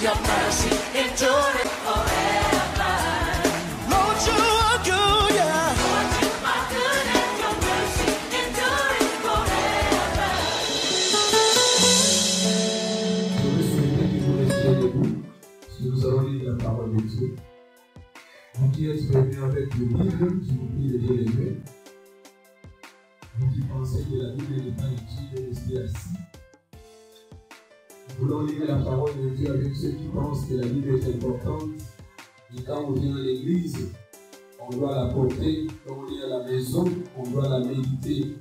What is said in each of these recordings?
your mercy endureth forever. Lord, you are good, yeah. Lord, you are good and your mercy endureth forever. Je vais souhaiter que vous restiez debout, parce que nous allons lire la parole de Dieu. Vous qui êtes venus avec le livre, je vous prie de les lever. Vous qui pensez que la Bible n'est pas utile, restez assis. Nous voulons lire la parole de Dieu avec ceux qui pensent que la Bible est importante. Et quand on vient à l'église, on doit la porter. Quand on est à la maison, on doit la méditer.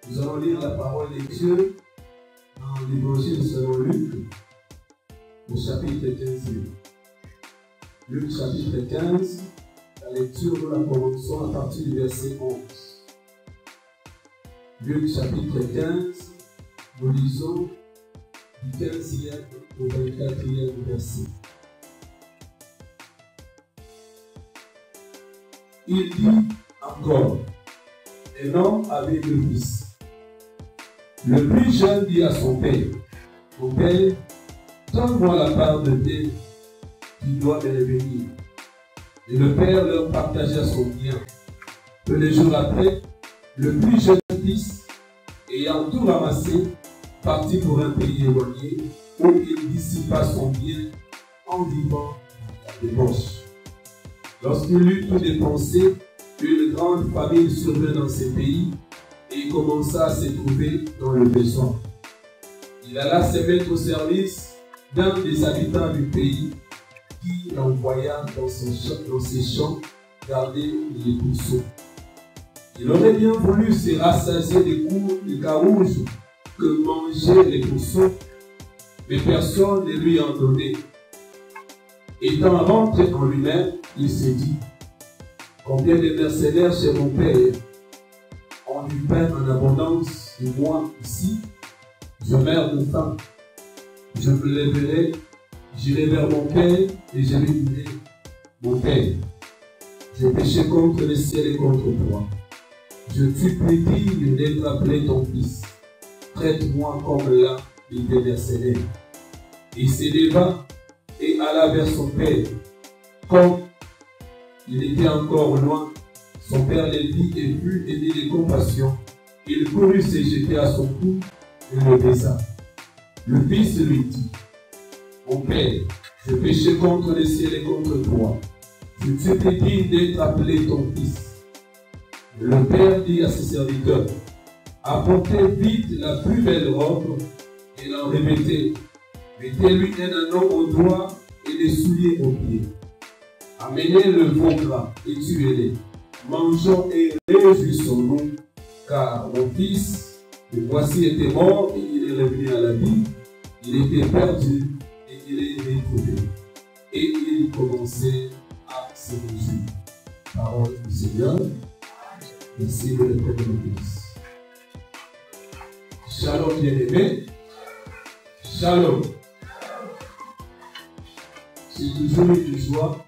Nous allons lire la parole de Dieu dans l'évangile selon Luc, au chapitre 15. Luc chapitre 15, la lecture nous la commençons à partir du verset 11. Luc chapitre 15, nous lisons du 15e au 24e verset. Il dit encore, un homme avait deux fils. Le plus jeune dit à son père, mon père, donne-moi la part de terre qui doit me revenir. Et le père leur partagea son bien. Peu de jours après, le plus jeune fils, ayant tout ramassé, partit pour un pays éloigné où il dissipa son bien en vivant des poches. Lorsqu'il eut tout dépensé, une grande famine survint dans ces pays et il commença à se trouver dans le besoin. Il alla se mettre au service d'un des habitants du pays qui l'envoya dans ses champs garder les pousseaux. Il aurait bien voulu se rassasier des carouges que mangeaient les pousseaux, mais personne ne lui en donnait. Étant rentré en lui-même, il s'est dit, combien de mercenaires chez mon père ont du pain en abondance, et moi ici, je meurs de faim. Je me lèverai, j'irai vers mon père et je lui dirai, mon père, j'ai péché contre le ciel et contre toi. Je suis plus digne d'être appelé ton fils. Traite-moi comme l'un des mercenaires. Il se leva et alla vers son père. Comme il était encore loin, son père le vit et fut aimé de compassion. Il courut se jeter à son cou et le baisa. Le fils lui dit, mon père, j'ai péché contre le ciel et contre toi. Je ne suis plus digne d'être appelé ton fils. Le père dit à ses serviteurs, apportez vite la plus belle robe et l'en revêtez. Mettez-lui un anneau au doigt et des souliers aux pieds. Amenez le veau gras et tuez-les. Mangeons et réjouissons-nous, car mon fils, le voici, était mort et il est revenu à la vie. Il était perdu et il est retrouvé. Et il commençait à se réjouir. Parole du Seigneur. Merci de le faire de l'Église. Shalom bien-aimé. Shalom. C'est toujours une joie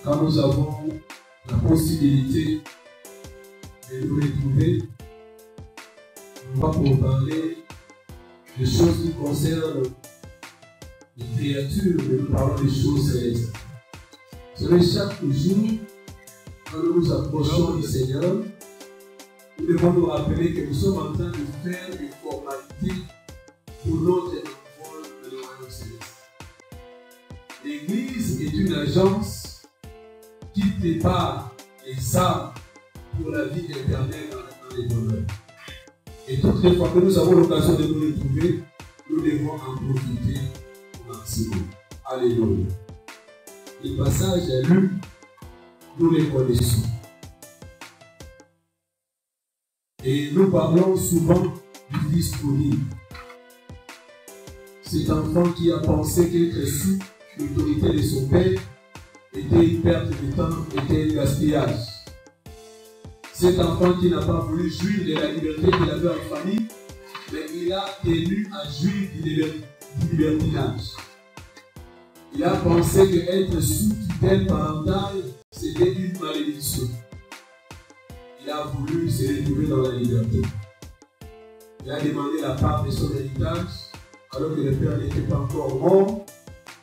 quand nous avons la possibilité de nous retrouver, non pas pour parler des choses qui concernent les créatures, mais nous parlons des choses célestes. C'est chaque jour, quand nous nous approchons du Seigneur, nous devons nous rappeler que nous sommes en train de faire une formalité pour notre envol de le royaume céleste. L'Église est une agence qui prépare les âmes pour la vie éternelle dans les bonheurs. Et toutes les fois que nous avons l'occasion de nous retrouver, nous devons en profiter au maximum. Alléluia. Les passages lus, nous les connaissons. Et nous parlons souvent du Fils prodigue. Cet enfant qui a pensé qu'être sous l'autorité de son père était une perte de temps, était un gaspillage. Cet enfant qui n'a pas voulu jouir de la liberté qu'il avait en famille, mais il a tenu à jouir du libertinage. Il a pensé qu'être sous tutelle parentale, c'était une malédiction. Il a voulu se retrouver dans la liberté. Il a demandé la part de son héritage alors que le père n'était pas encore mort,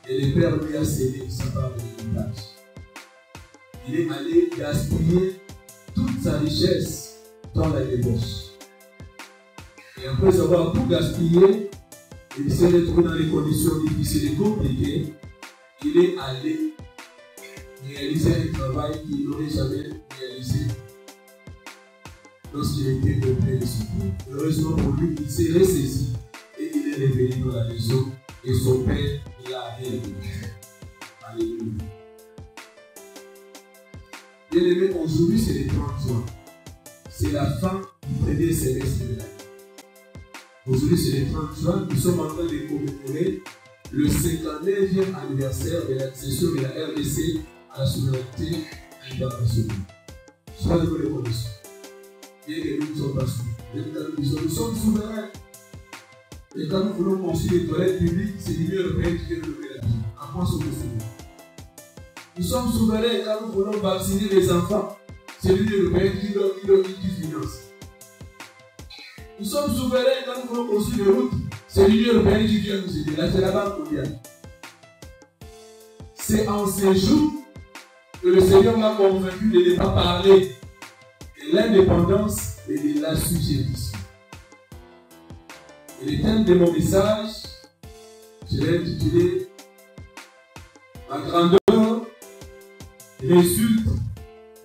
et le père lui a cédé sa part de l'héritage. Il est allé gaspiller toute sa richesse dans la débauche. Et après avoir tout gaspillé, il s'est retrouvé dans les conditions difficiles et compliquées. Il est allé réaliser un travail qu'il n'aurait jamais réalisé lorsqu'il était auprès de son père. Heureusement pour lui, il s'est ressaisi et il est revenu dans la maison et son père l'a réhabilité. Alléluia. Bien aimé, aujourd'hui c'est le 30 juin. C'est la fin du premier semestre de l'année. Aujourd'hui c'est le 30 juin, nous sommes en train de commémorer le 59e anniversaire de l'accession de la RDC à la souveraineté internationale. Soyez nous le connaissons. Bien que nous ne sommes pas souverains. Nous sommes souverains. Et quand nous voulons construire les toilettes publiques, c'est l'Union européenne qui vient de lever la vie. À quoi sommes-nous souverains? Nous sommes souverains quand nous voulons vacciner les enfants. C'est l'Union européenne qui finance. Nous sommes souverains quand nous voulons construire des routes. C'est l'Union européenne qui vient nous aider. Là, c'est la Banque mondiale. C'est en ces jours que le Seigneur m'a convaincu de ne pas parler de l'indépendance et de l'assujettissement. Et le thème de mon message, je l'ai intitulé Ma grandeur résulte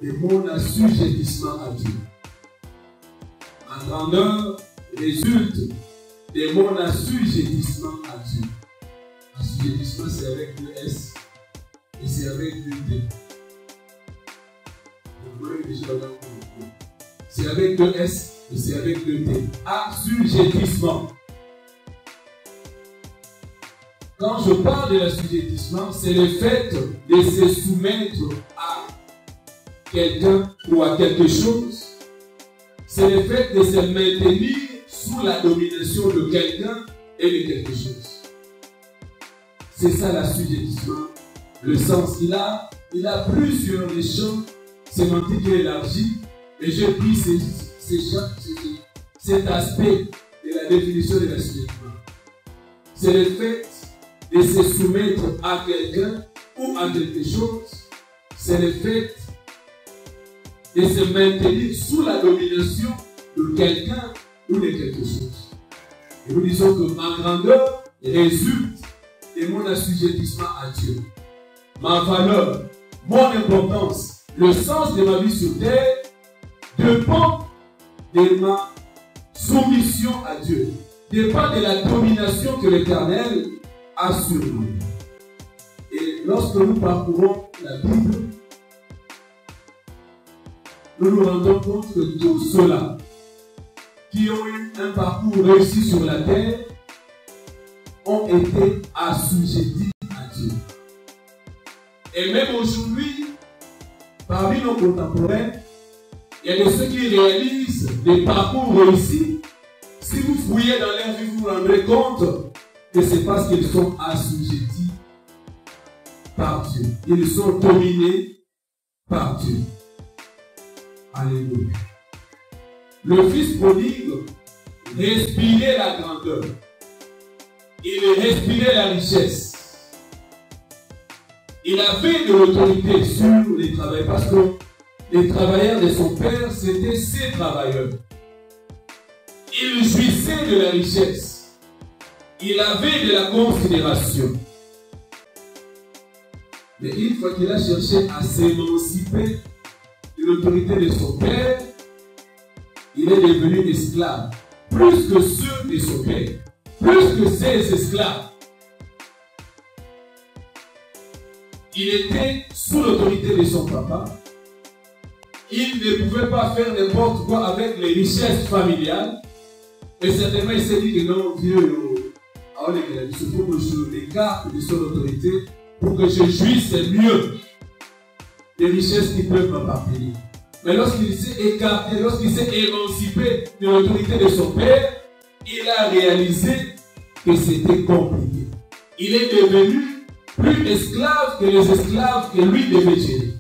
de mon assujettissement à Dieu. Ma grandeur résulte de mon assujettissement à Dieu. Assujettissement, c'est avec deux S et c'est avec deux T. C'est avec deux S et c'est avec deux T. Assujettissement. Quand je parle de l'assujettissement, c'est le fait de se soumettre à quelqu'un ou à quelque chose. C'est le fait de se maintenir sous la domination de quelqu'un et de quelque chose. C'est ça l'assujettissement. Le sens, il a plusieurs champs sémantiques élargis, et j'ai pris cet aspect de la définition de l'assujettissement. C'est le fait de se soumettre à quelqu'un ou à quelque chose. C'est le fait de se maintenir sous la domination de quelqu'un ou de quelque chose. Et nous disons que ma grandeur résulte de mon assujettissement à Dieu. Ma valeur, mon importance, le sens de ma vie sur terre dépend de ma soumission à Dieu, dépend de la domination que l'Éternel a sur nous. Et lorsque nous parcourons la Bible, nous nous rendons compte que tous ceux-là qui ont eu un parcours réussi sur la terre ont été assujettis à Dieu. Et même aujourd'hui, parmi nos contemporains, il y a de ceux qui réalisent des parcours réussis. Si vous fouillez dans leur vie, vous vous rendrez compte que c'est parce qu'ils sont assujettis par Dieu. Ils sont dominés par Dieu. Alléluia. Le fils prodigue respirait la grandeur. Il respirait la richesse. Il avait de l'autorité sur les travailleurs parce que les travailleurs de son père, c'était ses travailleurs. Il jouissait de la richesse. Il avait de la considération. Mais une fois qu'il a cherché à s'émanciper de l'autorité de son père, il est devenu esclave. Plus que ceux de son père. Plus que ses esclaves. Il était sous l'autorité de son papa. Il ne pouvait pas faire n'importe quoi avec les richesses familiales. Et certainement, il s'est dit que non, Dieu, il faut que je l'écarte de son autorité pour que je jouisse mieux des richesses qui peuvent m'appartenir. Mais lorsqu'il s'est écarté, lorsqu'il s'est émancipé de l'autorité de son père, il a réalisé que c'était compliqué. Il est devenu plus esclave que les esclaves que lui devait gérer.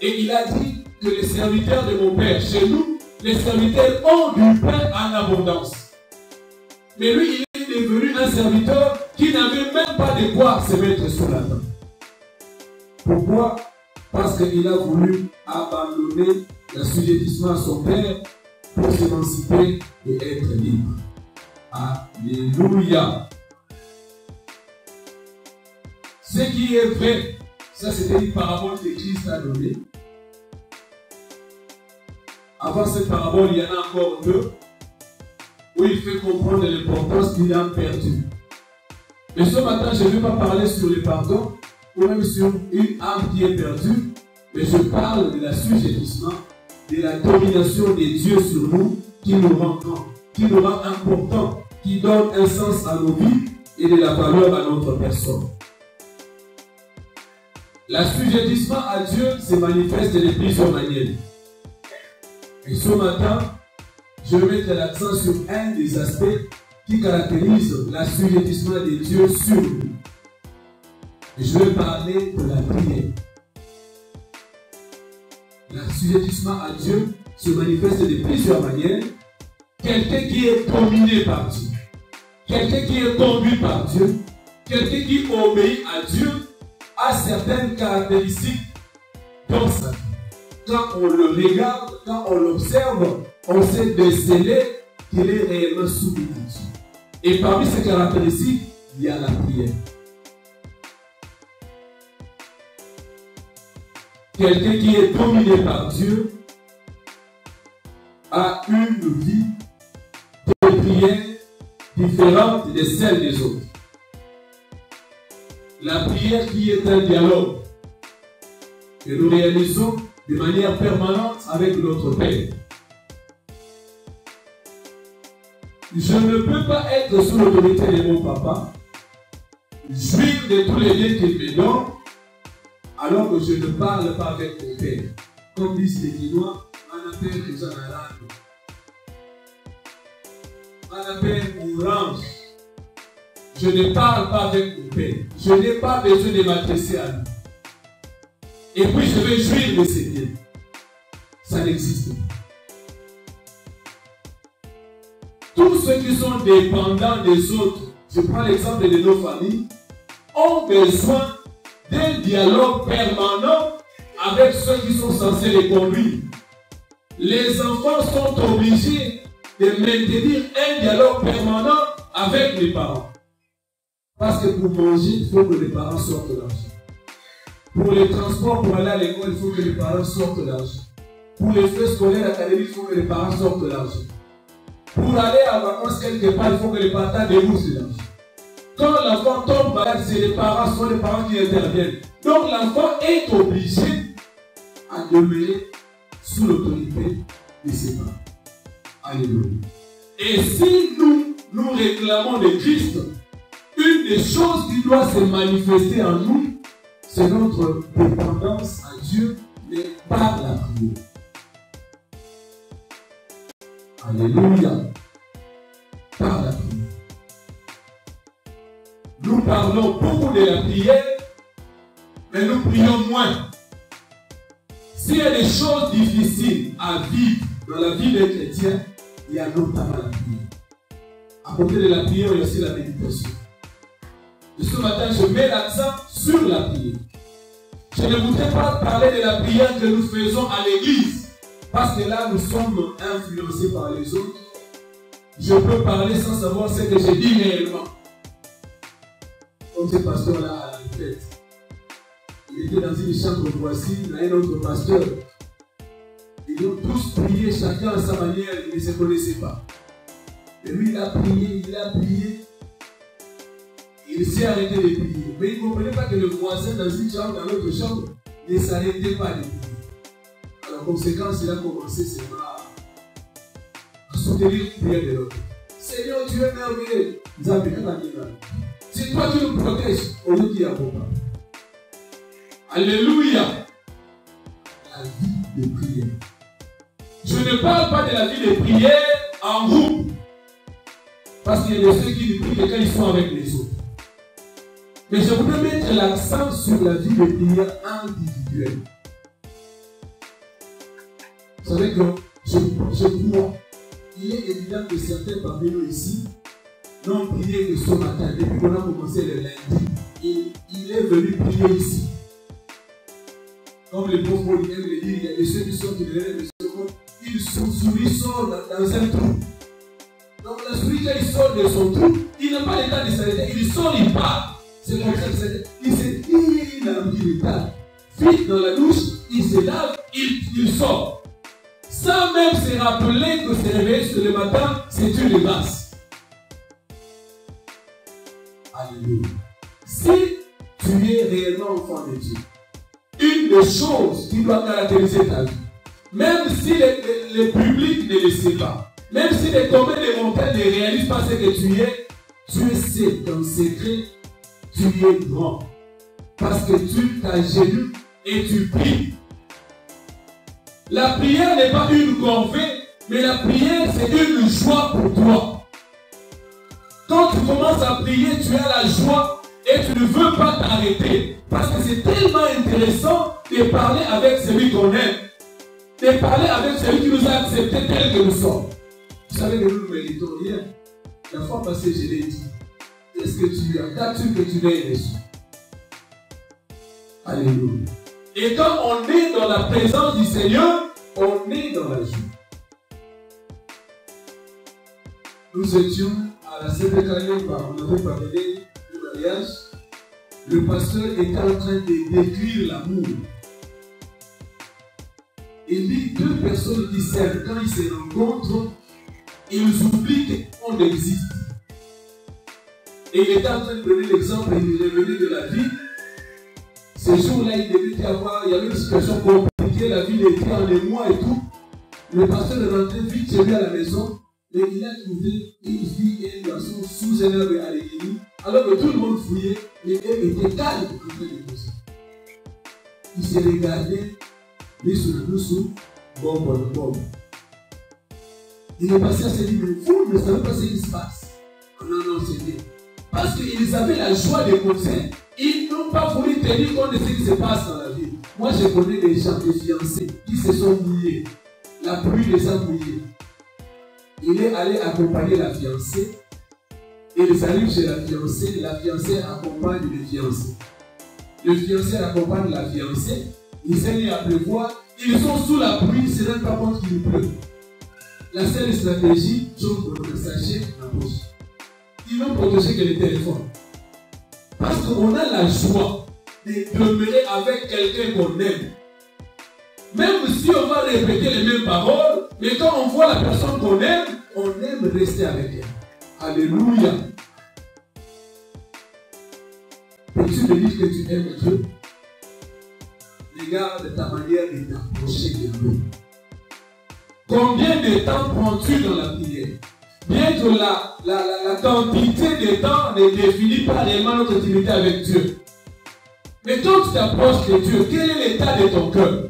Et il a dit que les serviteurs de mon père, chez nous, les serviteurs ont du pain en abondance. Mais lui, il est devenu un serviteur qui n'avait même pas de quoi se mettre sous la main. Pourquoi? Parce qu'il a voulu abandonner l'assujettissement à son père pour s'émanciper et être libre. Alléluia. Ce qui est vrai, ça c'était une parabole que Christ a donnée. Avant cette parabole, il y en a encore deux, où il fait comprendre l'importance d'une âme perdue. Mais ce matin, je ne vais pas parler sur le pardon, ou même sur une âme qui est perdue, mais je parle de l'assujettissement, de la domination des dieux sur nous, qui nous rend grand, qui nous rend important, qui donne un sens à nos vies et de la valeur à notre personne. L'assujettissement à Dieu se manifeste de plusieurs manières. Et ce matin, je vais mettre l'accent sur un des aspects qui caractérise l'assujettissement de Dieu sur nous. Et je vais parler de la prière. L'assujettissement à Dieu se manifeste de plusieurs manières. Quelqu'un qui est dominé par Dieu, quelqu'un qui est conduit par Dieu, quelqu'un qui obéit à Dieu a certaines caractéristiques dans sa vie. Quand on le regarde, quand on l'observe, on sait déceler qu'il est réellement soumis à Dieu. Et parmi ces caractéristiques, il y a la prière. Quelqu'un qui est dominé par Dieu a une vie de prière différente de celle des autres. La prière qui est un dialogue que nous réalisons de manière permanente avec notre Père. Je ne peux pas être sous l'autorité de mon papa, jouir de tous les liens qu'il me donne, alors que je ne parle pas avec mon Père. Comme disent les Guinois, on appelle les gens à l'âme. On appelle orange. Je ne parle pas avec mon Père. Je n'ai pas besoin de m'adresser à lui. Et puis je vais jouir de ses biens. Ça n'existe pas. Tous ceux qui sont dépendants des autres, je prends l'exemple de nos familles, ont besoin d'un dialogue permanent avec ceux qui sont censés les conduire. Les enfants sont obligés de maintenir un dialogue permanent avec les parents. Parce que pour manger, il faut que les parents sortent l'argent. Pour les transports, pour aller à l'école, il faut que les parents sortent l'argent. Pour les feux scolaires, l'académie, il faut que les parents sortent l'argent. Pour aller à vacances quelque part, il faut que les parents déboursent l'argent. Quand l'enfant tombe malade, c'est les parents qui interviennent. Donc l'enfant est obligé à demeurer sous l'autorité de ses parents. Alléluia. Et si nous réclamons de Christ, une des choses qui doit se manifester en nous, c'est notre dépendance à Dieu, mais par la prière. Alléluia. Par la prière. Nous parlons beaucoup de la prière, mais nous prions moins. S'il y a des choses difficiles à vivre dans la vie des chrétiens, il y a notamment la prière. À côté de la prière, il y a aussi la méditation. Et ce matin, je mets l'accent sur la prière. Je ne voudrais pas parler de la prière que nous faisons à l'église, parce que là, nous sommes influencés par les autres. Je peux parler sans savoir ce que je dis réellement. Comme ce pasteur-là à la retraite. Il était dans une chambre voisine, là, un autre pasteur. Ils ont tous prié, chacun à sa manière, ils ne se connaissaient pas. Et lui, il a prié, il s'est arrêté de prier. Mais il ne comprenait pas que le voisin dans une chambre, dans l'autre chambre, ne s'arrêtait pas de prier. Alors, conséquence, il a commencé seulement à soutenir la prière de l'autre. Seigneur, tu es merveilleux. C'est toi qui nous protèges. On nous dit à vos parents. Alléluia. La vie de prière. Je ne parle pas de la vie de prière en groupe. Parce qu'il y a ceux qui prient quand ils sont avec les autres. Mais je voudrais mettre l'accent sur la vie de prière individuelle. Vous savez que je crois, il est évident que certains parmi nous ici, n'ont prié que ce matin. Depuis qu'on a commencé le lundi, il est venu prier ici. Comme les pauvres Paul aiment le dire, il y a des ceux qui sont qui le lèvent, ils souris sort dans un trou. Donc la souris, quand il sort de son trou, il n'a pas le temps de s'arrêter. Il sort, il part. C'est comme ça qu'il s'arrête. Il se dit dans l'état. Vite dans la douche, il se lave, il sort. Sans même se rappeler que se réveiller sur le matin, c'est une grâce. Alléluia. Si tu es réellement enfant de Dieu, une des choses qui doit caractériser ta vie, même si le public ne le sait pas, même si les communs des montagnes ne réalisent pas ce que tu es, Dieu sait ton secret, tu es grand. Parce que tu t'agenouilles et tu pries. La prière n'est pas une corvée, mais la prière c'est une joie pour toi. Quand tu commences à prier, tu as la joie et tu ne veux pas t'arrêter. Parce que c'est tellement intéressant de parler avec celui qu'on aime. De parler avec celui qui nous a acceptés tel que nous sommes. Vous savez que nous ne méritons rien. La fois passée, je l'ai dit. Qu'est-ce que tu as? Qu'as-tu que tu l'aies reçu? Alléluia. Et quand on est dans la présence du Seigneur, on est dans la joie. Nous étions à la CPK, on avait parlé du mariage. Le pasteur était en train de décrire l'amour. Il dit deux personnes qui s'aiment, quand ils se rencontrent, ils oublient qu'on existe. Et il était en train de donner l'exemple, il est venu de la ville. Ce jour-là, il devait y avoir, il y avait une situation compliquée, la ville était en émoi et tout. Le pasteur est rentré vite chez lui à la maison, et il a trouvé une fille et un garçon sous un arbre à l'église, alors que tout le monde fouillait, mais elle était calme en train de poser. Il s'est regardé, lui sur le dessous, bon. Il est passé à se dire, mais vous ne savez pas ce qui se passe. Non, c'est bien. Parce qu'ils avaient la joie des conseils. Ils n'ont pas voulu tenir compte de ce qui se passe dans la vie. Moi, je connais des gens, des fiancés, qui se sont mouillés. La pluie les a mouillés. Il est allé accompagner la fiancée. Ils arrivent chez la fiancée accompagne le fiancé. Le fiancé accompagne la fiancée. Il s'est mis à pleuvoir. Ils sont sous la pluie, ils ne se rendent pas compte qu'il pleut. La seule stratégie, c'est de sachet dans la poche. Ils n'ont protégé que le téléphone. Parce qu'on a la joie de demeurer avec quelqu'un qu'on aime. Même si on va répéter les mêmes paroles, mais quand on voit la personne qu'on aime, on aime rester avec elle. Alléluia. Peux-tu me dire que tu aimes Dieu? Regarde ta manière de t'approcher de lui. Combien de temps prends-tu dans la prière? Bien que la quantité de temps ne définit pas réellement notre intimité avec Dieu. Mais quand tu t'approches de Dieu, quel est l'état de ton cœur?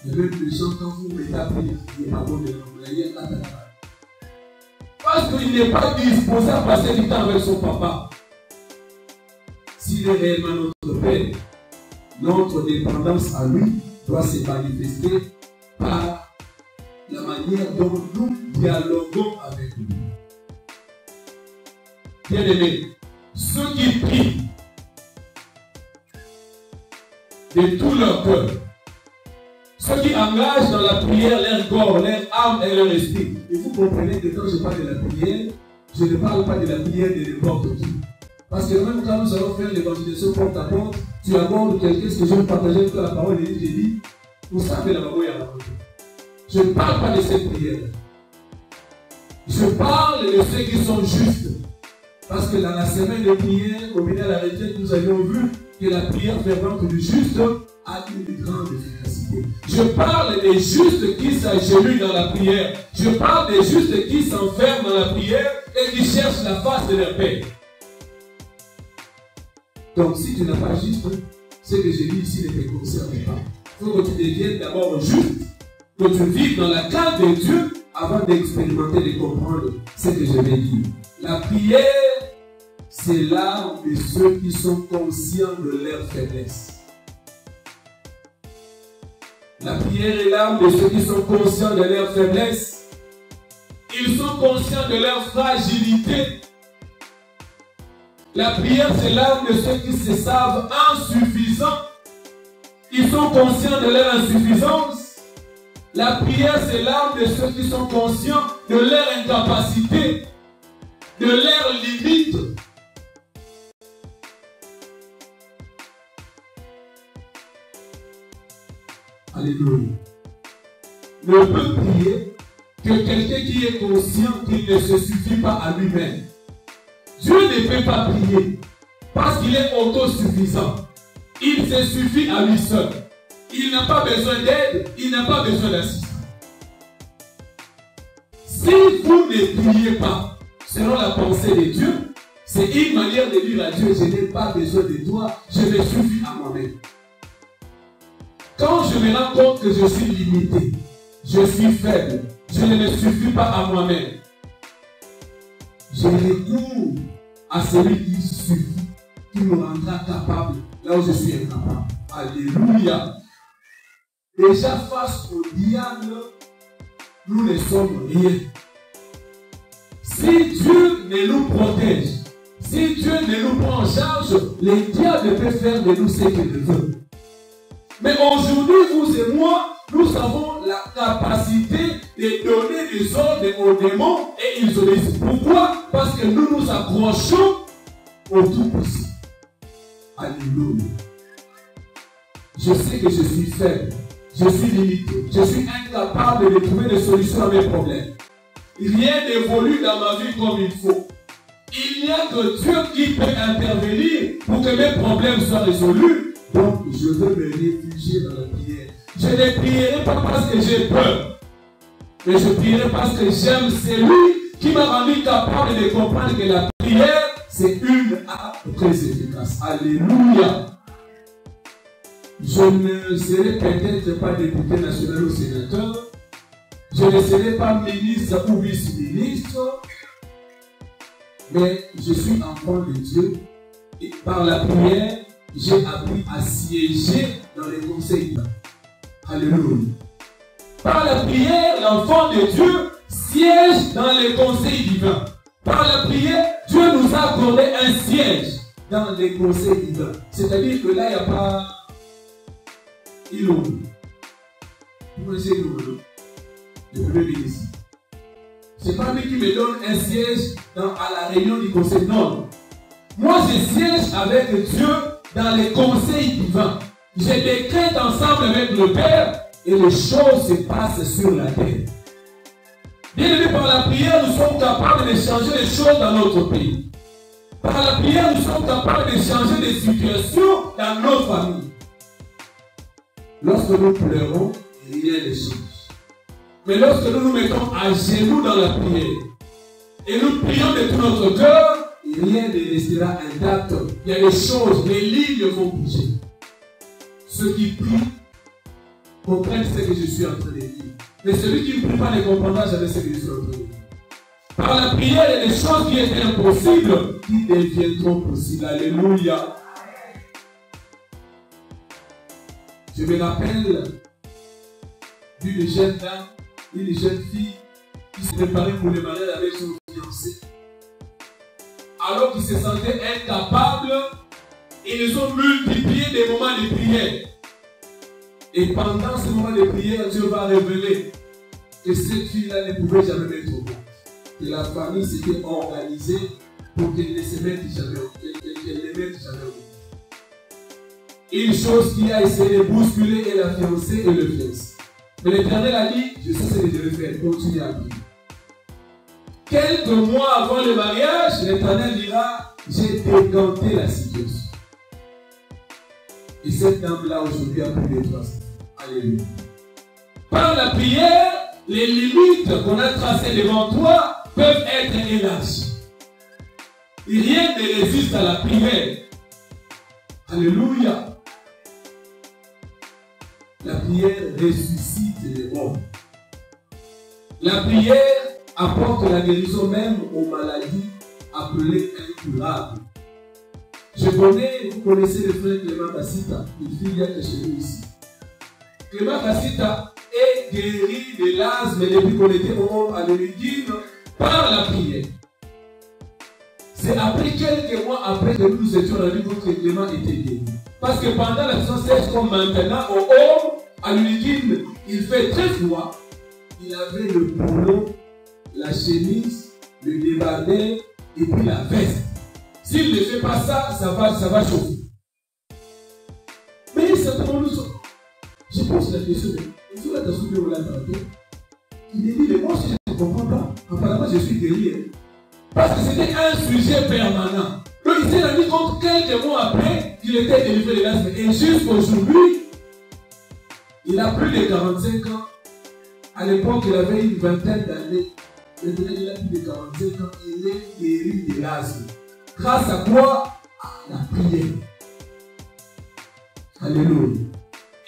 Et même les gens, quand vous mettez à prier, il n'est pas bon de l'envoyer à ta part. Parce qu'il n'est pas disposé à passer du temps avec son papa. S'il est réellement notre Père, notre dépendance à lui doit se manifester par la manière dont nous dialoguons avec lui. Bien-aimés, ceux qui prient de tout leur cœur, ceux qui engagent dans la prière leur corps, leur âme et leur esprit, et vous comprenez que quand je parle de la prière, je ne parle pas de la prière de n'importe qui. Parce que même quand nous allons faire l'évangélisation porte à porte, tu abordes quelqu'un, ce que je vais partager avec toi la parole, et j'ai dit, vous savez la parole à la côté. Je ne parle pas de cette prière. Je parle de ceux qui sont justes. Parce que dans la semaine de prière, au milieu de la retraite, nous avions vu que la prière fervente du juste a une grande efficacité. Je parle des justes qui s'agenouillent dans la prière. Je parle des justes qui s'enferment dans la prière et qui cherchent la face de leur Père. Donc si tu n'as pas juste, ce que j'ai dit ici ne te concerne pas. Il faut que tu deviennes d'abord juste, que tu vives dans la crainte de Dieu avant d'expérimenter et de comprendre ce que je vais dire. La prière, c'est l'âme de ceux qui sont conscients de leur faiblesse. La prière est l'âme de ceux qui sont conscients de leur faiblesse. Ils sont conscients de leur fragilité. La prière, c'est l'arme de ceux qui se savent insuffisants. Ils sont conscients de leur insuffisance. La prière, c'est l'arme de ceux qui sont conscients de leur incapacité, de leurs limites. Alléluia. Ne peut prier que quelqu'un qui est conscient qu'il ne se suffit pas à lui-même. Dieu ne peut pas prier parce qu'il est autosuffisant. Il se suffit à lui seul. Il n'a pas besoin d'aide, il n'a pas besoin d'assistance. Si vous ne priez pas selon la pensée de Dieu, c'est une manière de dire à Dieu, je n'ai pas besoin de toi, je me suffis à moi-même. Quand je me rends compte que je suis limité, je suis faible, je ne me suffis pas à moi-même, je recours à celui qui suffit, qui me rendra capable là où je suis incapable. Alléluia. Déjà face au diable, nous ne sommes rien. Si Dieu ne nous protège, si Dieu ne nous prend en charge, le diable peut faire de nous ce qu'il veut. Mais aujourd'hui, vous et moi, nous avons la capacité de donner des ordres aux démons et ils obéissent. Pourquoi? Parce que nous nous accrochons au Tout-Puissant. Alléluia. Je sais que je suis faible, je suis limité, je suis incapable de trouver des solutions à mes problèmes. Rien n'évolue dans ma vie comme il faut. Il n'y a que Dieu qui peut intervenir pour que mes problèmes soient résolus. Donc, je veux me réfugier dans la prière. Je ne prierai pas parce que j'ai peur, mais je prierai parce que j'aime celui qui m'a rendu capable de comprendre que la prière, c'est une arme très efficace. Alléluia. Je ne serai peut-être pas député national ou sénateur. Je ne serai pas ministre ou vice-ministre. Mais je suis enfant de Dieu. Et par la prière, j'ai appris à siéger dans les conseils divins. Alléluia. Par la prière, l'enfant de Dieu siège dans les conseils divins. Par la prière, Dieu nous a accordé un siège dans les conseils divins. C'est-à-dire que là, il n'y a pas... Moi, c'est le premier ministre. C'est pas lui qui me donne un siège à la réunion du conseil. Non. Moi, je siège avec Dieu dans les conseils divins. Je décrète ensemble avec le Père et les choses se passent sur la terre. Bien aimé, par la prière, nous sommes capables de changer les choses dans notre pays. Par la prière, nous sommes capables de changer les situations dans nos familles. Lorsque nous pleurons, rien ne change. Mais lorsque nous nous mettons à genoux dans la prière et nous prions de tout notre cœur, rien ne restera intact. Il y a des choses, les lignes vont bouger. Ceux qui prient comprennent ce que je suis en train de dire. Mais celui qui ne prie pas ne comprendra jamais ce que je suis en train de dire. Par la prière, il y a des choses qui étaient impossibles qui deviendront possibles. Alléluia. Je me rappelle d'une jeune dame, une jeune fille qui se préparait pour le mariage avec son fiancé. Alors qu'ils se sentaient incapables, ils ont multiplié des moments de prière. Et pendant ce moment de prière, Dieu va révéler que cette fille-là ne pouvait jamais mettre au monde. Que la famille s'était organisée pour qu'elle ne se mette jamais au monde. Une chose qui a essayé de bousculer est la fiancée et le fiancé. Mais l'Éternel a dit, je sais ce que je vais faire, continue à prier. Quelques mois avant le mariage, l'Éternel dira, j'ai décanté la situation. Et cette dame-là aujourd'hui a plus de 3 ans. Alléluia. Par la prière, les limites qu'on a tracées devant toi peuvent être élargies. Et rien ne résiste à la prière. Alléluia. La prière ressuscite les morts. La prière apporte la guérison même aux maladies appelées incurables. Vous connaissez le frère Clément Kassita, une fille qui est chez nous ici. Clément Kassita est guéri de l'asthme depuis qu'on était à l'origine par la prière. C'est après quelques mois après que nous étions rendus compte que Clément était guéri. Parce que pendant la saison 16, comme maintenant, au haut, à l'origine, il fait très froid. Il avait le polo, la chemise, le débardeur et puis la veste. S'il ne fait pas ça, ça va chauffer. Mais certainement nous sommes. Je pose la question, il faut être soulevé au lac. Il est dit, mais moi aussi je ne comprends pas. Apparemment je suis guéri. Parce que c'était un sujet permanent. Donc il s'est rendu compte quelques mois après qu'il était délivré de l'asthme. Et jusqu'aujourd'hui, il a plus de 45 ans. À l'époque, il avait une vingtaine d'années. Maintenant, il a plus de 45 ans. Il est guéri de l'asthme. Grâce à quoi? À la prière. Alléluia.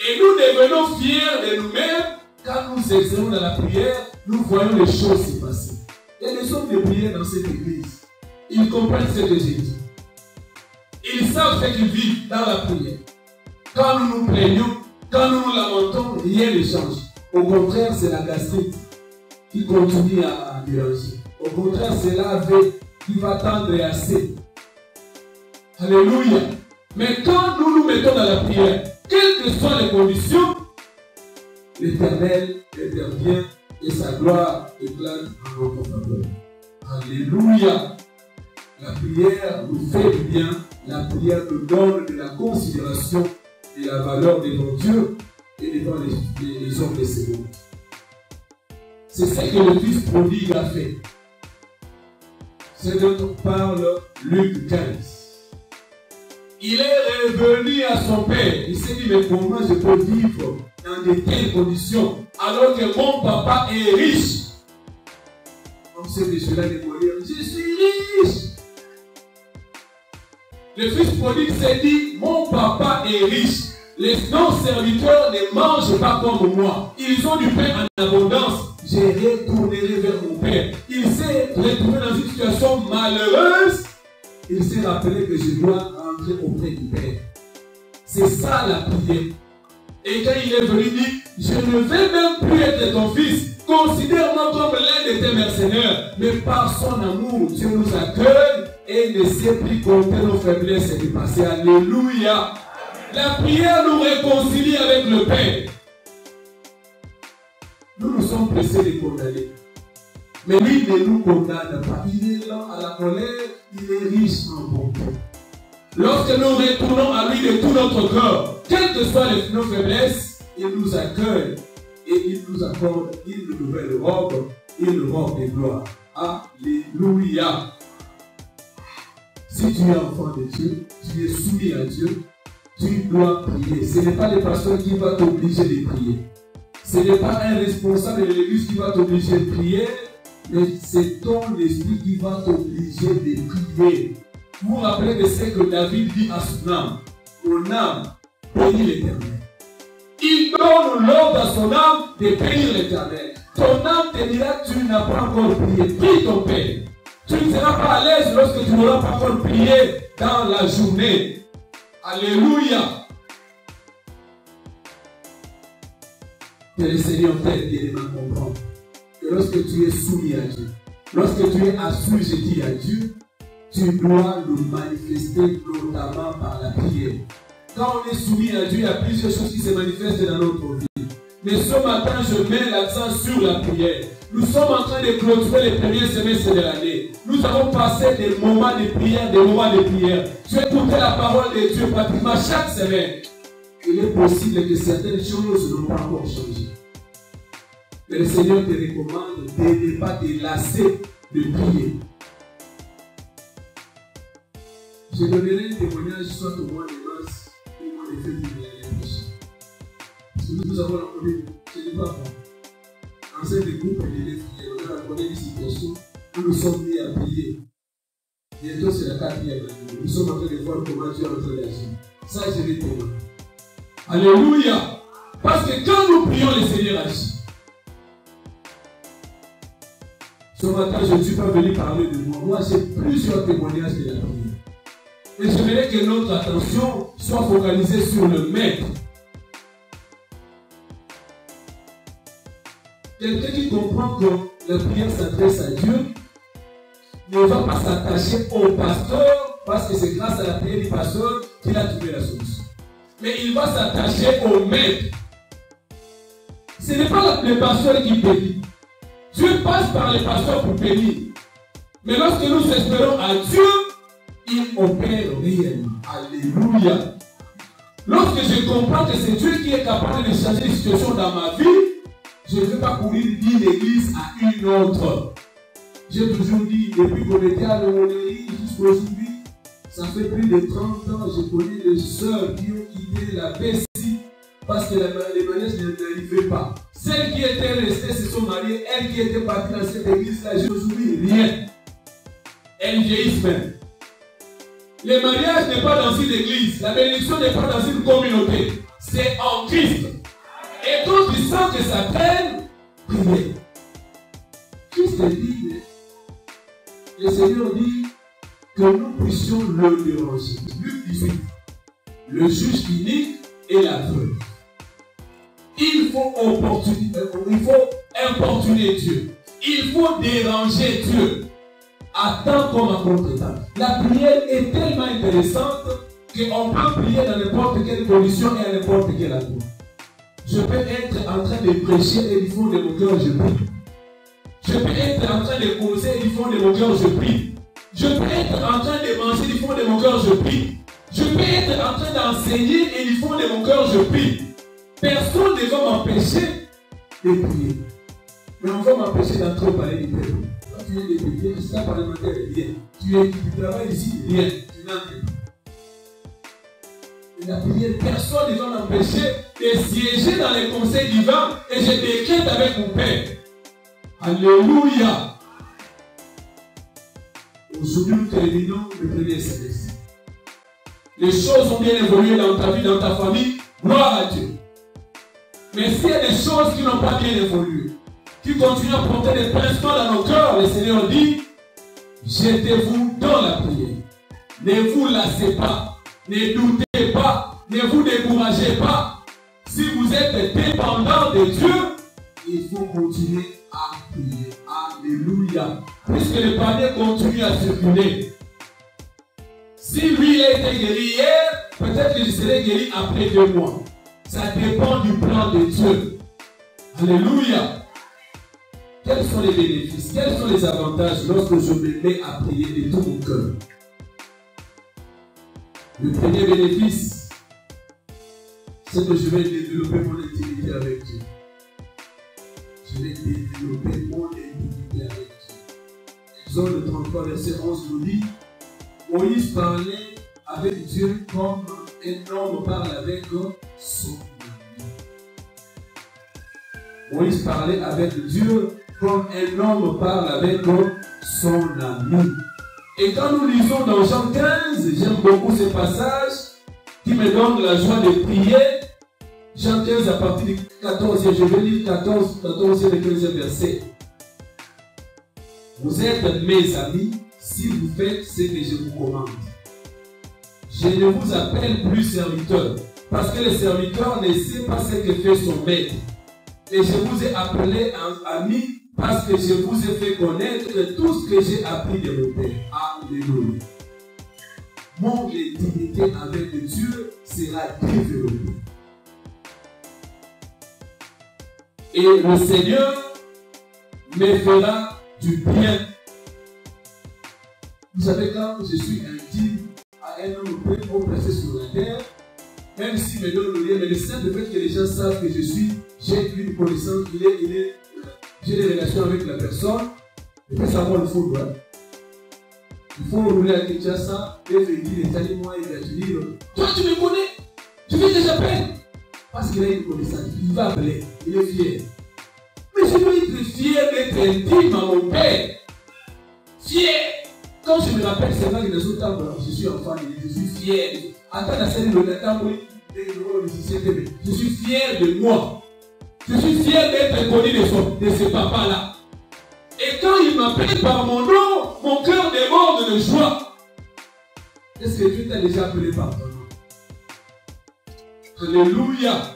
Et nous devenons fiers de nous-mêmes quand nous excellons dans la prière. Nous voyons les choses se passer. Il y a des hommes de prière dans cette église. Ils comprennent ce que j'ai dit. Ils savent ce qu'ils vivent dans la prière. Quand nous nous plaignons, quand nous nous lamentons, rien ne change. Au contraire, c'est la gastrite qui continue à déranger. Au contraire, c'est l'AV qui va tendre assez. Alléluia. Mais quand nous nous mettons dans la prière, quelles que soient les conditions, l'Éternel intervient et sa gloire éclate en notre faveur. Alléluia. La prière nous fait du bien. La prière nous donne de la considération et la valeur devant Dieu et devant les hommes de ce monde. C'est ce que le fils prodigue a fait. C'est dont parle Luc 15. Il est revenu à son père. Il s'est dit, mais comment je peux vivre dans de telles conditions alors que mon papa est riche? Comme ce monsieur-là de mourir, je suis riche. Le fils prodigue s'est dit, mon papa est riche. Les non-serviteurs ne mangent pas comme moi. Ils ont du pain en abondance. Je retournerai vers mon père. Il s'est retrouvé dans une situation malheureuse. Il s'est rappelé que je dois rentrer auprès du père. C'est ça la prière. Et quand il est venu, il dit, je ne vais même plus être ton fils. Considère-moi comme l'un de tes mercenaires. Mais par son amour, Dieu nous accueille et ne sait plus compter nos faiblesses et dépasser. Alléluia. La prière nous réconcilie avec le Père. Nous nous sommes pressés de condamner. Mais lui ne nous condamne pas. Il est lent à la colère, il est riche en bonté. Lorsque nous retournons à lui de tout notre cœur, quelles que soient nos faiblesses, il nous accueille et il nous accorde une nouvelle robe, une robe de gloire. Alléluia. Si tu es enfant de Dieu, tu es soumis à Dieu, tu dois prier. Ce n'est pas le pasteur qui va t'obliger de prier. Ce n'est pas un responsable de l'église qui va t'obliger de prier, mais c'est ton esprit qui va t'obliger de prier. Vous vous rappelez de ce que David dit à son âme. Mon âme, bénis l'Éternel. Il donne l'ordre à son âme de bénir l'Éternel. Ton âme te dira, tu n'as pas encore prié. Prie ton Père. Tu ne seras pas à l'aise lorsque tu n'auras pas encore prié dans la journée. Alléluia. Que le Seigneur t'aide également à comprendre que lorsque tu es soumis à Dieu, lorsque tu es assujetti à Dieu, tu dois le manifester notamment par la prière. Quand on est soumis à Dieu, il y a plusieurs choses qui se manifestent dans notre vie. Mais ce matin, je mets l'accent sur la prière. Nous sommes en train de clôturer les premiers semestres de l'année. Nous avons passé des moments de prière, des moments de prière. Tu écoutes la parole de Dieu pratiquement chaque semaine. Il est possible que certaines choses n'ont pas encore changé. Mais le Seigneur te recommande de ne pas te lasser de prier. Je donnerai un témoignage soit au mois de mars ou au mois de février l'année prochaine. Parce que nous avons rencontré, ce n'est pas bon. Dans cette groupe d'élèves, on a rencontré une situation où nous sommes mis à prier. Bientôt c'est la 4e année. Nous sommes en train de voir comment Dieu est en train d'agir. Ça, je vais témoigner. Alléluia. Parce que quand nous prions, le Seigneur agit. Ce matin, je ne suis pas venu parler de moi. Moi, j'ai plusieurs témoignages de la prière. Et j'aimerais que notre attention soit focalisée sur le Maître. Quelqu'un qui comprend que la prière s'adresse à Dieu ne va pas s'attacher au pasteur parce que c'est grâce à la prière du pasteur qu'il a trouvé la solution. Mais il va s'attacher au maître. Ce n'est pas le pasteur qui bénit. Dieu passe par les pasteurs pour bénir. Mais lorsque nous espérons à Dieu, il opère réellement. Alléluia. Lorsque je comprends que c'est Dieu qui est capable de changer les situations dans ma vie, je ne vais pas courir d'une église à une autre. J'ai toujours dit, depuis qu'on était à l'aumônerie jusqu'à aujourd'hui, ça fait plus de 30 ans, je connais des sœurs qui ont quitté la Bessie parce que les mariages n'arrivaient pas. Celles qui étaient restées se sont mariées, elles qui étaient parties dans cette église-là, je ne souviens rien. Elles vieillissent même. Le mariage n'est pas dans une église, la bénédiction n'est pas dans une communauté, c'est en Christ. Et quand tu sens que ça traîne, priez. Christ dit, le Seigneur dit que nous puissions le déranger. Luc 18, le juge inique et la veuve. Il faut importuner Dieu. Il faut déranger Dieu. À temps comme à contre-temps. La prière est tellement intéressante qu'on peut prier dans n'importe quelle condition et à n'importe quel endroit. Je peux être en train de prêcher et du fond de mon cœur, je prie. Je peux être en train de causer et du fond de mon cœur, je prie. Je peux être en train de manger du fond de mon cœur, je prie. Je peux être en train d'enseigner et du fond de mon cœur, je prie. Personne ne va m'empêcher de prier. Mais on va m'empêcher d'entrer au palais du peuple. Quand tu viens de prier, le système parlementaire est bien. Tu travailles ici, rien. Tu n'entres pas. La prière, personne ne va m'empêcher de siéger dans les conseils divins et je décrète avec mon Père. Alléluia. Aujourd'hui, nous terminons le premier semestre. Les choses ont bien évolué dans ta vie, dans ta famille. Gloire à Dieu. Mais s'il y a des choses qui n'ont pas bien évolué, qui continuent à porter des pincements dans nos cœurs, le Seigneur dit, jetez-vous dans la prière. Ne vous lassez pas. Ne doutez pas. Ne vous découragez pas. Si vous êtes dépendant de Dieu, il faut continuer à prier. Alléluia. Puisque le panier continue à circuler. Si lui a été guéri hier, peut-être qu'il serait guéri après 2 mois. Ça dépend du plan de Dieu. Alléluia. Quels sont les bénéfices? Quels sont les avantages lorsque je me mets à prier de tout mon cœur? Le premier bénéfice, c'est que je vais développer mon intimité avec Dieu. Je vais développer mon intimité avec Dieu. Exode 33, verset 11 nous dit, Moïse parlait avec Dieu comme un homme parle avec son ami. Moïse parlait avec Dieu comme un homme parle avec son ami. Et quand nous lisons dans Jean 15, j'aime beaucoup ce passage qui me donne la joie de prier. Jean 15 à partir du 14e, je vais lire 14e et 15e verset. Vous êtes mes amis si vous faites ce que je vous commande. Je ne vous appelle plus serviteur, parce que le serviteur ne sait pas ce que fait son maître. Et je vous ai appelé ami parce que je vous ai fait connaître tout ce que j'ai appris de mon Père. Alléluia. Mon intimité avec Dieu sera développée. Et le Seigneur me fera du bien. Vous savez, quand je suis intime à un homme au placé sur la terre, même s'il me donne le lien, mais le simple fait que les gens savent que j'ai une connaissance, j'ai des relations avec la personne, il faut savoir le faux droit. Il faut rouler à Kinshasa et venir les animaux et les dire, toi tu me connais, tu fais déjà peine. Parce qu'il a une connaissance, il va appeler, il est fier. Mais je dois être fier d'être intime à mon Père. Fier. Quand je me rappelle, c'est vrai que dans ce temps, je suis enfant, je suis fier. Attends la scène de l'État, je suis fier de moi. Je suis fier d'être connu de ce papa-là. Et quand il m'appelle par mon nom, mon cœur déborde de joie. Est-ce que Dieu t'a déjà appelé par ton nom? Alléluia.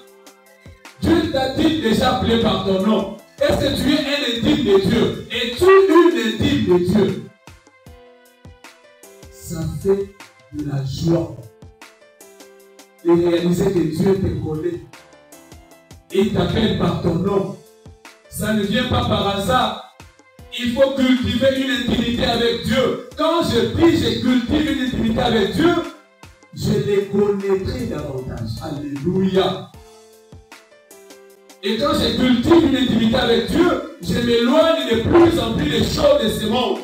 Dieu t'a dit déjà appelé par ton nom. Est-ce que tu es un intime de Dieu? Es-tu une intime de Dieu? Ça fait de la joie de réaliser que Dieu te connaît et il t'appelle par ton nom. Ça ne vient pas par hasard. Il faut cultiver une intimité avec Dieu. Quand je dis je cultive une intimité avec Dieu, je les connaîtrai davantage. Alléluia. Et quand je cultive une intimité avec Dieu, je m'éloigne de plus en plus des choses de ce monde.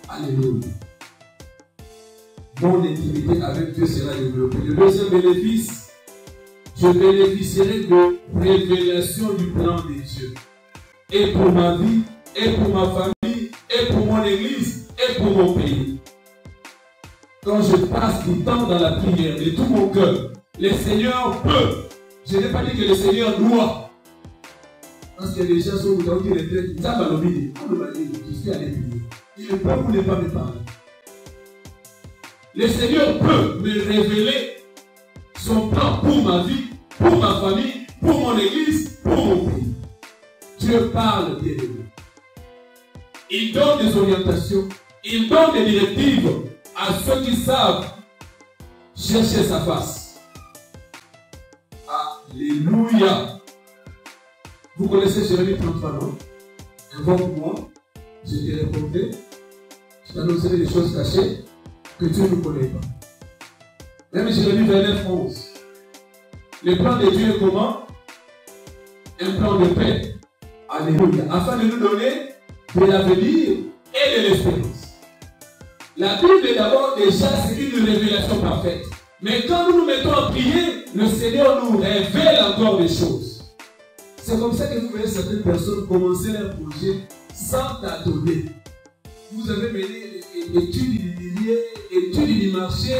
Alléluia. Mon intimité avec Dieu sera développée. Le deuxième bénéfice, je bénéficierai de révélation du plan de Dieu. Et pour ma vie, et pour ma famille, et pour mon église, et pour mon pays. Quand je passe du temps dans la prière de tout mon cœur, le Seigneur peut. Je n'ai pas dit que le Seigneur doit. Parce que les gens sont dans qui retraite, ils savent l'obéir. On me dit, je suis allé prier. Il ne peut ou ne pas me parler. Le Seigneur peut me révéler son plan pour ma vie, pour ma famille, pour mon église, pour mon pays. Dieu parle bien de nous. Il donne des orientations, il donne des directives à ceux qui savent chercher sa face. Alléluia. Vous connaissez Jérémie 33, non? Invoque-moi, je te répondrai, je t'annoncerai des choses cachées que Dieu ne connaît pas. Même Jérémie 29, 11. Le plan de Dieu est comment? Un plan de paix. Alléluia. Afin de nous donner de l'avenir et de l'espérance. La Bible est d'abord déjà c'est une révélation parfaite. Mais quand nous nous mettons à prier, le Seigneur nous révèle encore des choses. C'est comme ça que vous voyez certaines personnes commencer leur projet sans tâtonner. Vous avez mené études immobilières, études du marché,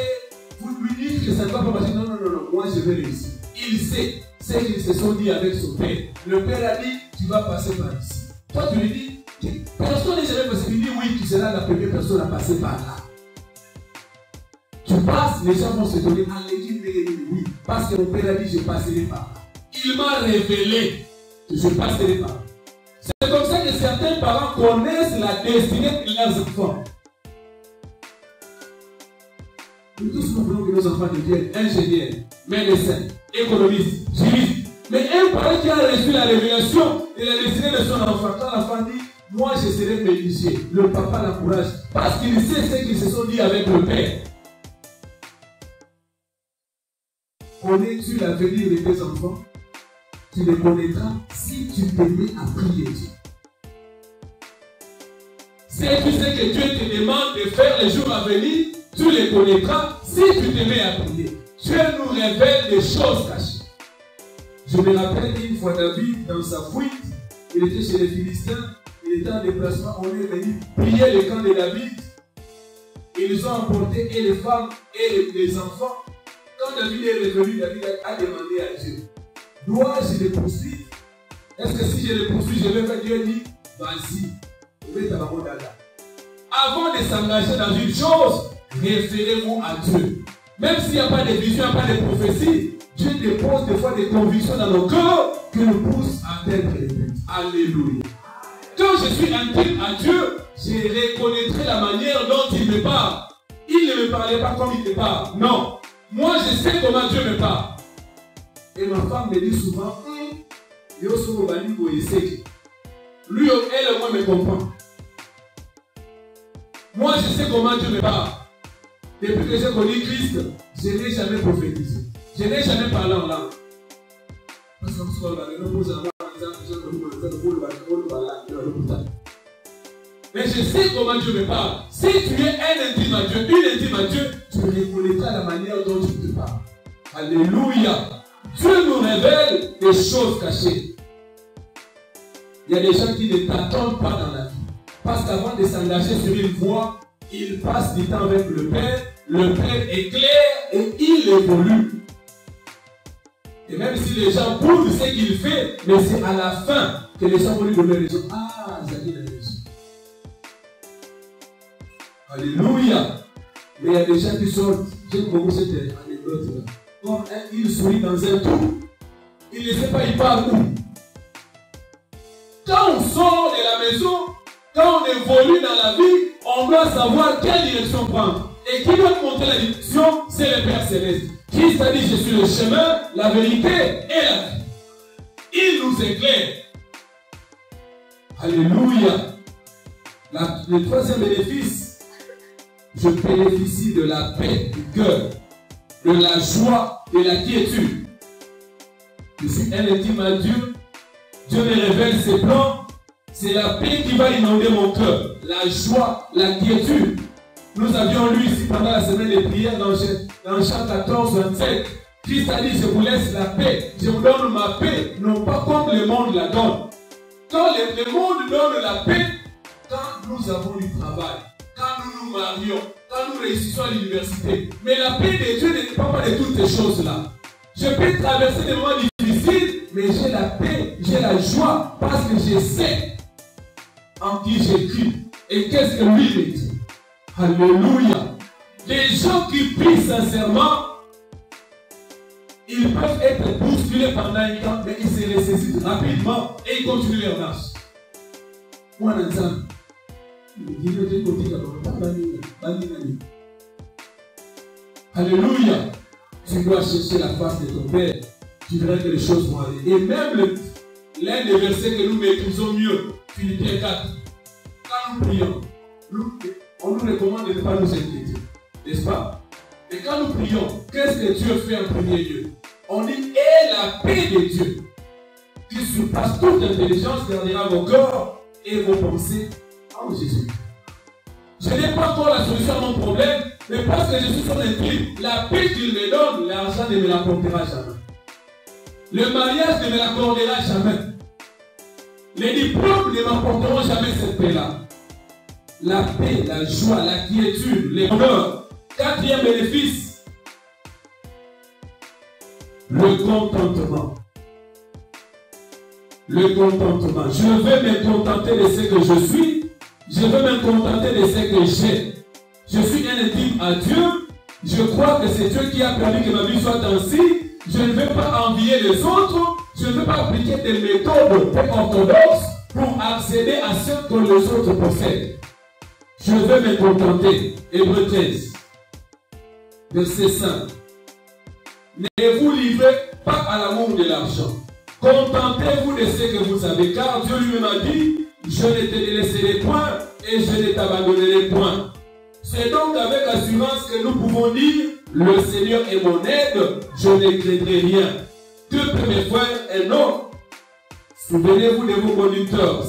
vous lui dites que ça ne va pas marcher. Non, moi je vais réussir. Il sait ce qu'ils se sont dit avec son père. Le père a dit, tu vas passer par ici. Toi tu lui dis, personne n'est jamais possible. Il dit oui, tu seras la première personne à passer par là. Tu passes, les gens vont se donner à l'équipe de oui. Parce que mon père a dit, je passerai par là. Il m'a révélé que je passerai par là. C'est comme ça que certains parents connaissent la destinée de leurs enfants. Nous tous nous voulons que nos enfants deviennent ingénieurs, médecins, économistes, juristes. Mais un parent qui a reçu la révélation de la destinée de son enfant, quand l'enfant dit, moi je serai médecin, le papa l'encourage, parce qu'il sait ce qu'ils se sont dit avec le père. Connais-tu l'avenir de tes enfants? Tu les connaîtras si tu te mets à prier Dieu. Si tu sais que Dieu te demande de faire les jours à venir, tu les connaîtras si tu te mets à prier. Dieu nous révèle des choses cachées. Je me rappelle une fois David dans sa fuite, il était chez les Philistins, il était en déplacement, on lui est venu prier le camp de David. Ils ont emporté et les femmes et les enfants. Quand David est revenu, David a demandé à Dieu, dois-je les poursuivre? Est-ce que si je les poursuis, je vais faire? Dieu dit, vas-y, avant de s'engager dans une chose, référez-vous à Dieu. Même s'il n'y a pas de vision, il n'y a pas de prophétie, Dieu dépose des fois des convictions dans nos cœurs qui nous poussent à être les buts. Alléluia. Quand je suis intime à Dieu, je reconnaîtrai la manière dont il me parle. Il ne me parlait pas comme il me parle. Non. Moi, je sais comment Dieu me parle. Et ma femme me dit souvent, lui, elle, moi, me comprend. Moi, je sais comment Dieu me parle. Depuis que j'ai connu Christ, je n'ai jamais prophétisé. Je n'ai jamais parlé en langue. Parce que mais je sais comment Dieu me parle. Si tu es un intime à Dieu, une intime à Dieu, tu reconnaîtras la manière dont tu te parles. Alléluia. Dieu nous révèle des choses cachées. Il y a des gens qui ne t'attendent pas dans la vie. Parce qu'avant de s'engager sur une voie, ils passent du temps avec le Père. Le Père est clair et il évolue. Et même si les gens prouvent ce qu'il fait, mais c'est à la fin que les gens vont lui donner raison. Ah, Zaki a raison. Alléluia. Mais il y a des gens qui sont, j'aime beaucoup cette anecdote là. Comme il sourit dans un trou, il ne sait pas, il part où. Quand on sort de la maison, quand on évolue dans la vie, on doit savoir quelle direction prendre. Et qui doit montrer la direction, c'est le Père Céleste. Christ a dit, je suis le chemin, la vérité et la vie. Il nous éclaire. Alléluia. Le troisième bénéfice, je bénéficie de la paix du cœur, de la joie et de la quiétude. Je suis un intime à Dieu. Dieu me révèle ses plans. C'est la paix qui va inonder mon cœur. La joie, la quiétude. Nous avions lu ici pendant la semaine de prière dans Jean 14, 27. Christ a dit, je vous laisse la paix. Je vous donne ma paix, non pas comme le monde la donne. Quand le monde donne la paix, quand nous avons du travail, quand nous nous marions, quand nous réussissons à l'université. Mais la paix de Dieu ne dépend pas de toutes ces choses-là. Je peux traverser des moments difficiles, mais j'ai la paix, j'ai la joie, parce que je sais en qui j'écris et qu'est-ce que lui me dit. Alléluia. Les gens qui prient sincèrement, ils peuvent être bousculés pendant un temps, mais ils se ressaisissent rapidement et ils continuent leur marche. Moi, alléluia. Tu dois chercher la face de ton Père. Tu verras que les choses vont aller. Et même l'un des versets que nous maîtrisons mieux, Philippiens 4. Quand nous prions, on nous recommande de ne pas nous inquiéter. N'est-ce pas? Et quand nous prions, qu'est-ce que Dieu fait en premier lieu? On dit, et la paix de Dieu, qui surpasse toute intelligence, gardera vos corps et vos pensées en Jésus. Je n'ai pas encore la solution à mon problème, mais parce que je suis son esprit, la paix qu'il me donne, l'argent ne me l'apportera jamais. Le mariage ne me l'accordera jamais. Les diplômes ne m'apporteront jamais cette paix-là. La paix, la joie, la quiétude, les bonheurs. Quatrième bénéfice, le contentement. Le contentement. Je veux me contenter de ce que je suis. Je veux me contenter de ce que j'ai. Je suis un intime à Dieu. Je crois que c'est Dieu qui a permis que ma vie soit ainsi. Je ne veux pas envier les autres. Je ne veux pas appliquer des méthodes orthodoxes pour accéder à ce que les autres possèdent. Je veux me contenter. Hébreux 13, verset 5. Ne vous livrez pas à l'amour de l'argent. Contentez-vous de ce que vous avez, car Dieu lui-même a dit, je ne te délaisserai point et je ne t'abandonnerai point. C'est donc avec assurance que nous pouvons dire, le Seigneur est mon aide, je ne craindrai rien. Deux premiers frères et non. Souvenez-vous de vos conducteurs,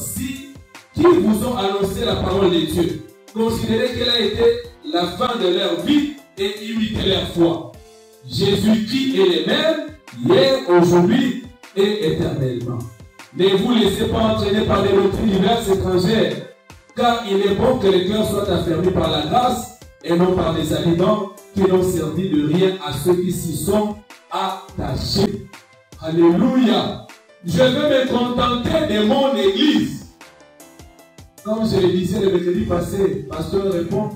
qui vous ont annoncé la parole de Dieu. Considérez quelle a été la fin de leur vie et imitez leur foi. Jésus-Christ est le même, hier, aujourd'hui et éternellement. Ne vous laissez pas entraîner par des doctrines diverses étrangères, car il est bon que le cœur soit affermi par la grâce et non par des aliments qui n'ont servi de rien à ceux qui s'y sont attachés. Alléluia. Je veux me contenter de mon église. Comme je le disais le mercredi passé, pasteur répond,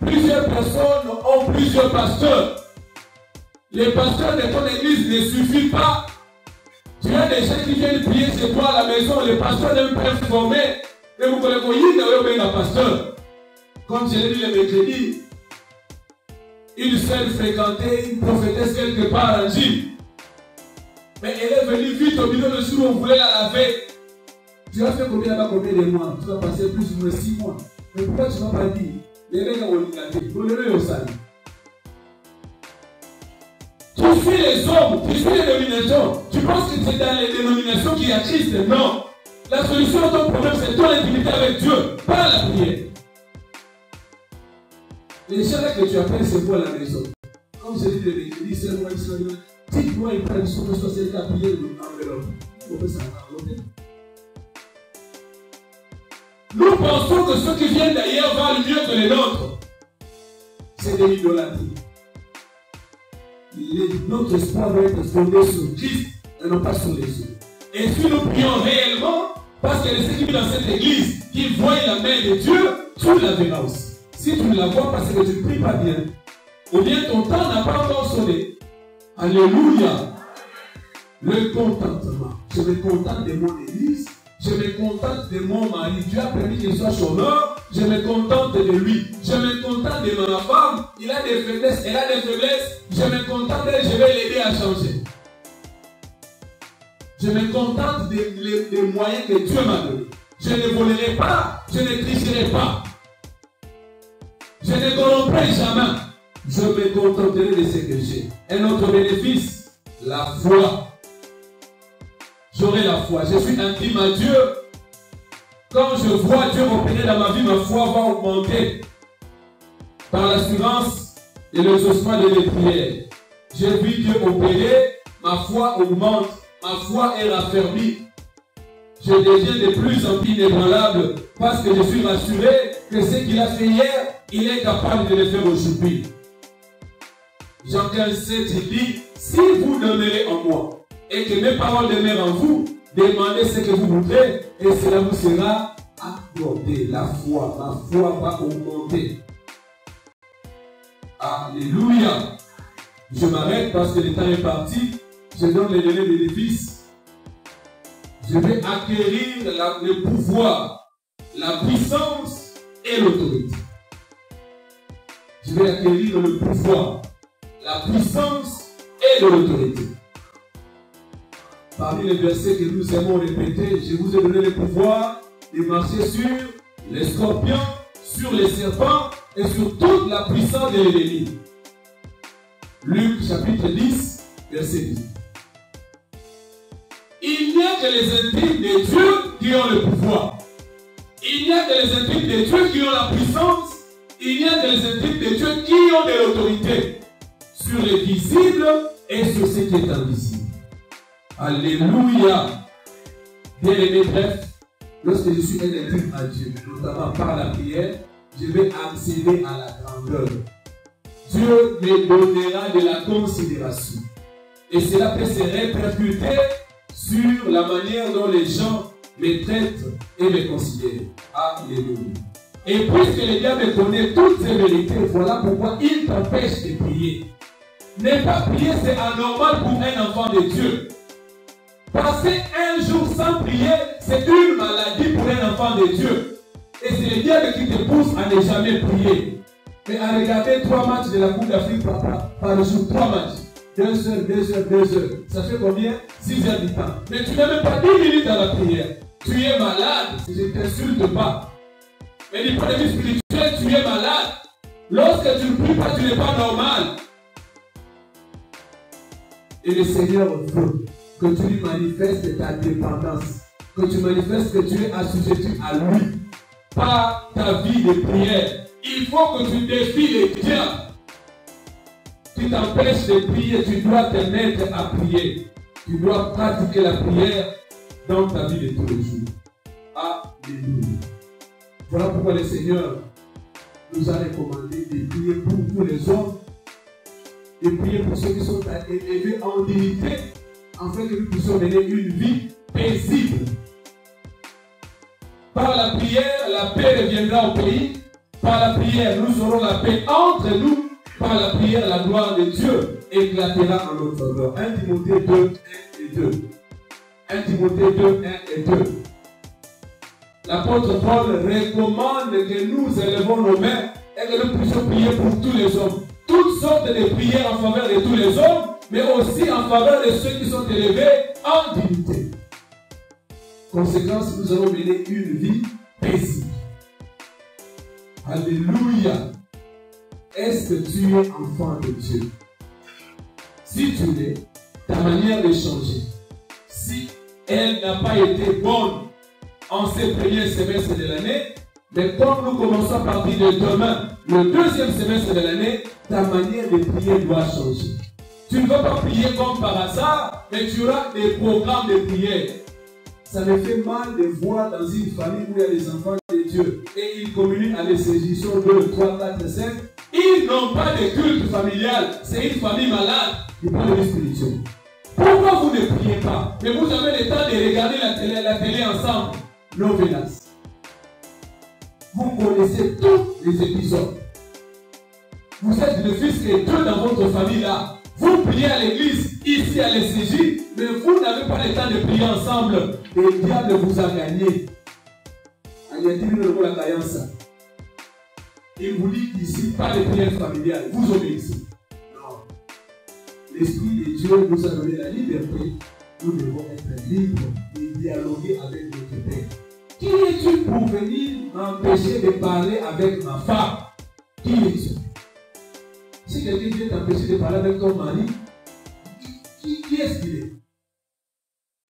plusieurs personnes ont plusieurs pasteurs. Les pasteurs de ton église ne suffisent pas. Tu as des gens qui viennent prier chez toi à la maison, les pasteurs n'aiment pas être formés. Et vous connaissez un pasteur. Comme je l'ai dit le mercredi, une seule fréquentait une prophétesse quelque part en Chine. Mais elle est venue vite au milieu de jour où on voulait la laver. Tu as fait combien là-bas, combien de mois? Tu vas passer plus ou moins 6 mois. Mais pourquoi tu ne vas pas dire les mecs ont lavé? Vous le au salut. Tu suis les hommes, tu suis les dénominations. Tu penses que c'est dans les dénominations qu'il y a Christ? Non. La solution à ton problème, c'est ton intimité avec Dieu, pas la prière. Les gens là que tu appelles, c'est vous à la maison. Comme je dis le mercredi, c'est moi, Israël. Dites-moi une tradition que soit celle qui a prié l'enveloppe. On peut s'en raconter. Nous pensons que ceux qui viennent d'ailleurs valent mieux que les nôtres. C'est de l'idolâtrie. Notre espoir doit être fondé sur Christ et non pas sur les autres. Et si nous prions réellement, parce que ceux qui vivent dans cette église, qui voient la main de Dieu, tu la verras aussi. Si tu ne la vois parce que tu ne pries pas bien, ou bien ton temps n'a pas encore sonné. Alléluia. Le contentement. Je me contente de mon église. Je me contente de mon mari. Dieu a permis qu'il soit chômeur. Je me contente de lui. Je me contente de ma femme. Il a des faiblesses. Elle a des faiblesses. Je me contente d'elle. Je vais l'aider à changer. Je me contente des moyens que Dieu m'a donnés. Je ne volerai pas. Je ne tricherai pas. Je ne corromprai jamais. Je me contenterai de ce que j'ai. Un autre bénéfice, la foi. J'aurai la foi. Je suis intime à Dieu. Quand je vois Dieu opérer dans ma vie, ma foi va augmenter. Par l'assurance et l'exaucement de mes prières. J'ai vu Dieu opérer, ma foi augmente. Ma foi est raffermie. Je deviens de plus en plus inébranlable parce que je suis rassuré que ce qu'il a fait hier, il est capable de le faire aujourd'hui. Jean 15, 7, il dit, si vous demeurez en moi et que mes paroles demeurent en vous, demandez ce que vous voudrez et cela vous sera accordé. La foi, ma foi va augmenter. Alléluia. Je m'arrête parce que le temps est parti. Je donne les délais bénéfices. Je vais acquérir le pouvoir, la puissance et l'autorité. Je vais acquérir le pouvoir, la puissance et l'autorité. Parmi les versets que nous aimons répéter, je vous ai donné le pouvoir de marcher sur les scorpions, sur les serpents et sur toute la puissance de l'ennemi. Luc chapitre 10, verset 10. Il n'y a que les intimes de Dieu qui ont le pouvoir. Il n'y a que les intimes de Dieu qui ont la puissance. Il n'y a que les intimes de Dieu qui ont de l'autorité sur les visibles et sur ce qui est invisible. Alléluia. Bien-aimé, bref, lorsque je suis un intime à Dieu, notamment par la prière, je vais accéder à la grandeur. Dieu me donnera de la considération. Et cela peut se répercuter sur la manière dont les gens me traitent et me considèrent. Alléluia. Et puisque le diable connaît toutes ces vérités, voilà pourquoi il t'empêche de prier. Ne pas prier, c'est anormal pour un enfant de Dieu. Passer un jour sans prier, c'est une maladie pour un enfant de Dieu. Et c'est le diable qui te pousse à ne jamais prier. Mais à regarder 3 matchs de la Coupe d'Afrique par jour, 3 matchs. 2 heures, 2 heures, 2 heures. Ça fait combien? 6 heures du temps. Mais tu n'as même pas 10 minutes dans la prière. Tu es malade. Je ne t'insulte pas. Mais du point de vue spirituel, tu es malade. Lorsque tu ne pries pas, tu n'es pas normal. Et le Seigneur veut que tu lui manifestes ta dépendance. Que tu manifestes que tu es assujetti à lui. Par ta vie de prière. Il faut que tu défies les diables. Tu t'empêches de prier, tu dois te mettre à prier. Tu dois pratiquer la prière dans ta vie de tous les jours. Alléluia. Voilà pourquoi le Seigneur nous a recommandé de prier pour tous les hommes, de prier pour ceux qui sont élevés en dignité, afin que nous puissions mener une vie paisible. Par la prière, la paix reviendra au pays. Par la prière, nous aurons la paix entre nous. Par la prière, la gloire de Dieu éclatera en notre faveur. 1 Timothée 2, 1 et 2. 1 Timothée 2, 1 et 2. L'apôtre Paul recommande que nous élevons nos mains et que nous puissions prier pour tous les hommes. Toutes sortes de prières en faveur de tous les hommes, mais aussi en faveur de ceux qui sont élevés en dignité. Conséquence, nous allons mener une vie paisible. Alléluia. Est-ce que tu es enfant de Dieu? Si tu l'es, ta manière de changer, si elle n'a pas été bonne en ces premiers semestres de l'année, mais comme nous commençons à partir de demain, le deuxième semestre de l'année, ta manière de prier doit changer. Tu ne vas pas prier comme par hasard, mais tu auras des programmes de prière. Ça me fait mal de voir dans une famille où il y a des enfants de Dieu et ils communiquent à l'exécution 2, 3, 4, 5. Ils n'ont pas de culte familial. C'est une famille malade du point de vue spirituel. Pourquoi vous ne priez pas? Mais vous avez le temps de regarder la télé ensemble. Novelas. Vous connaissez tous les épisodes. Vous êtes le fils et Dieu dans votre famille là. Vous priez à l'église, ici à l'ECJ, mais vous n'avez pas le temps de prier ensemble. Le diable vous a gagné. Il vous dit ici, pas de prière familiale, vous obéissez. Non. L'Esprit de Dieu nous a donné la liberté. Nous devons être libres et dialoguer avec notre Père. Qui es-tu pour venir m'empêcher de parler avec ma femme? Qui es-tu? Si quelqu'un vient t'empêcher de parler avec ton mari,